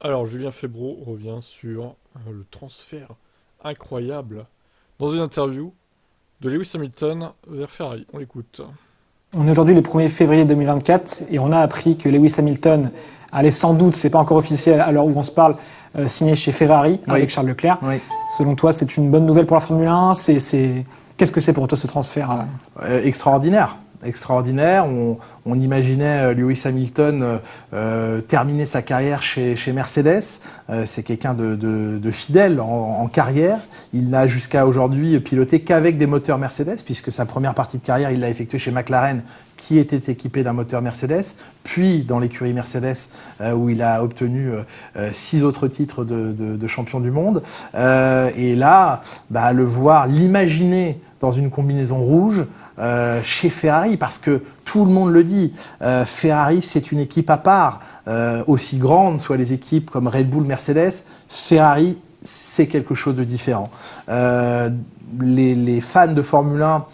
Alors, Julien Febvre revient sur le transfert incroyable dans une interview de Lewis Hamilton vers Ferrari. On l'écoute. On est aujourd'hui le 1er février 2024 et on a appris que Lewis Hamilton allait sans doute, c'est pas encore officiel à l'heure où on se parle, signer chez Ferrari Oui, avec Charles Leclerc. oui. Selon toi, c'est une bonne nouvelle pour la Formule 1. Qu'est-ce que c'est pour toi ce transfert? Extraordinaire. Extraordinaire. On imaginait Lewis Hamilton terminer sa carrière chez Mercedes. C'est quelqu'un de fidèle en carrière. Il n'a jusqu'à aujourd'hui piloté qu'avec des moteurs Mercedes, puisque sa première partie de carrière, il l'a effectuée chez McLaren, qui était équipé d'un moteur Mercedes, puis dans l'écurie Mercedes, où il a obtenu 6 autres titres de champion du monde. Et là, le voir, l'imaginer dans une combinaison rouge, chez Ferrari, parce que tout le monde le dit, Ferrari c'est une équipe à part, aussi grande soient les équipes comme Red Bull, Mercedes, Ferrari c'est quelque chose de différent. Les fans de Formule 1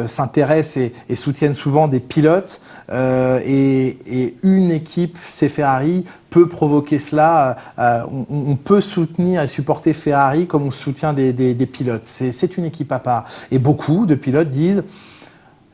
s'intéressent et soutiennent souvent des pilotes, et une équipe, c'est Ferrari, peut provoquer cela. On peut soutenir et supporter Ferrari comme on soutient des pilotes. C'est une équipe à part. Et beaucoup de pilotes disent: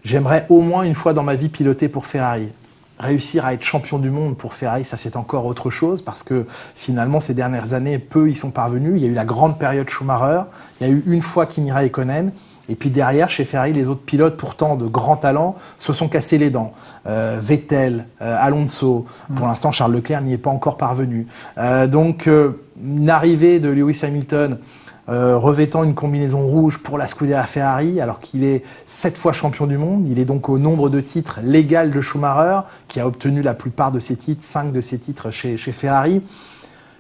j'aimerais au moins une fois dans ma vie piloter pour Ferrari. Réussir à être champion du monde pour Ferrari, ça c'est encore autre chose, parce que finalement ces dernières années, peu y sont parvenus. Il y a eu la grande période Schumacher, il y a eu une fois Kimi Räikkönen, et puis derrière, chez Ferrari, les autres pilotes, pourtant de grands talents, se sont cassés les dents. Vettel, Alonso, pour l'instant Charles Leclerc n'y est pas encore parvenu. Donc une arrivée de Lewis Hamilton, revêtant une combinaison rouge pour la Scuderia Ferrari, alors qu'il est 7 fois champion du monde. Il est donc au nombre de titres l'égal de Schumacher, qui a obtenu la plupart de ses titres, 5 de ses titres chez Ferrari.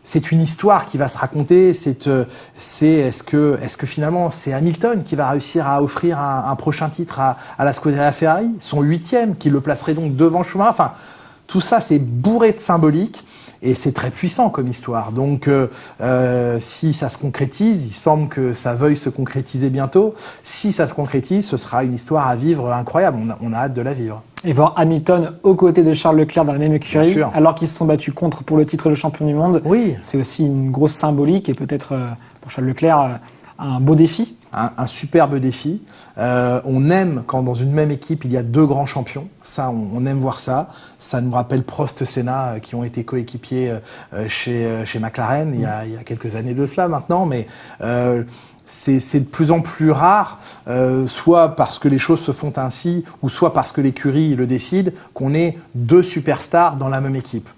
C'est une histoire qui va se raconter. Est-ce que finalement c'est Hamilton qui va réussir à offrir un prochain titre à la Scuderia Ferrari, son 8e, qui le placerait donc devant Schumacher. Enfin, tout ça, c'est bourré de symbolique et c'est très puissant comme histoire. Donc, si ça se concrétise, il semble que ça veuille se concrétiser bientôt. Si ça se concrétise, ce sera une histoire à vivre incroyable. On a hâte de la vivre. Et voir Hamilton aux côtés de Charles Leclerc dans la même écurie, alors qu'ils se sont battus contre pour le titre de champion du monde, oui, c'est aussi une grosse symbolique et peut-être pour Charles Leclerc un beau défi. Un superbe défi. On aime quand dans une même équipe il y a 2 grands champions. Ça, on aime voir ça. Ça nous rappelle Prost-Senna qui ont été coéquipiers chez McLaren il y a quelques années de cela maintenant, mais c'est de plus en plus rare, soit parce que les choses se font ainsi, ou soit parce que l'écurie le décide, qu'on ait 2 superstars dans la même équipe.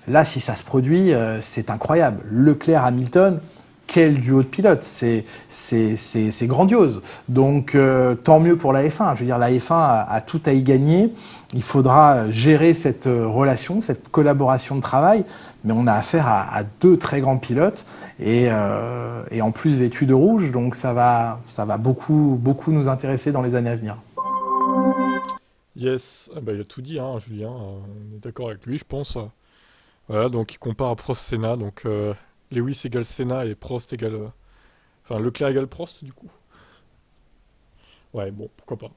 Là, si ça se produit, c'est incroyable. Leclerc-Hamilton, quel duo de pilotes, c'est grandiose. Donc tant mieux pour la F1. Je veux dire, la F1 a tout à y gagner. Il faudra gérer cette relation, cette collaboration de travail, mais on a affaire à 2 très grands pilotes et en plus vêtus de rouge, donc ça va beaucoup nous intéresser dans les années à venir. Yes, il a tout dit, hein, Julien. On est d'accord avec lui, je pense. Voilà, donc il compare à Prost Senna. Donc Lewis égale Senna et Prost égale. Enfin, Leclerc égale Prost, du coup. Ouais, bon, pourquoi pas.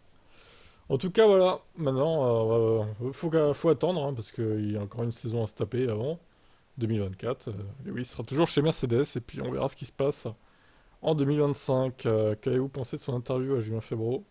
En tout cas, voilà. Maintenant, faut attendre, hein, parce qu'il y a encore une saison à se taper avant. 2024. Lewis sera toujours chez Mercedes, et puis on verra ce qui se passe en 2025. Qu'avez-vous pensé de son interview à Julien Febvre?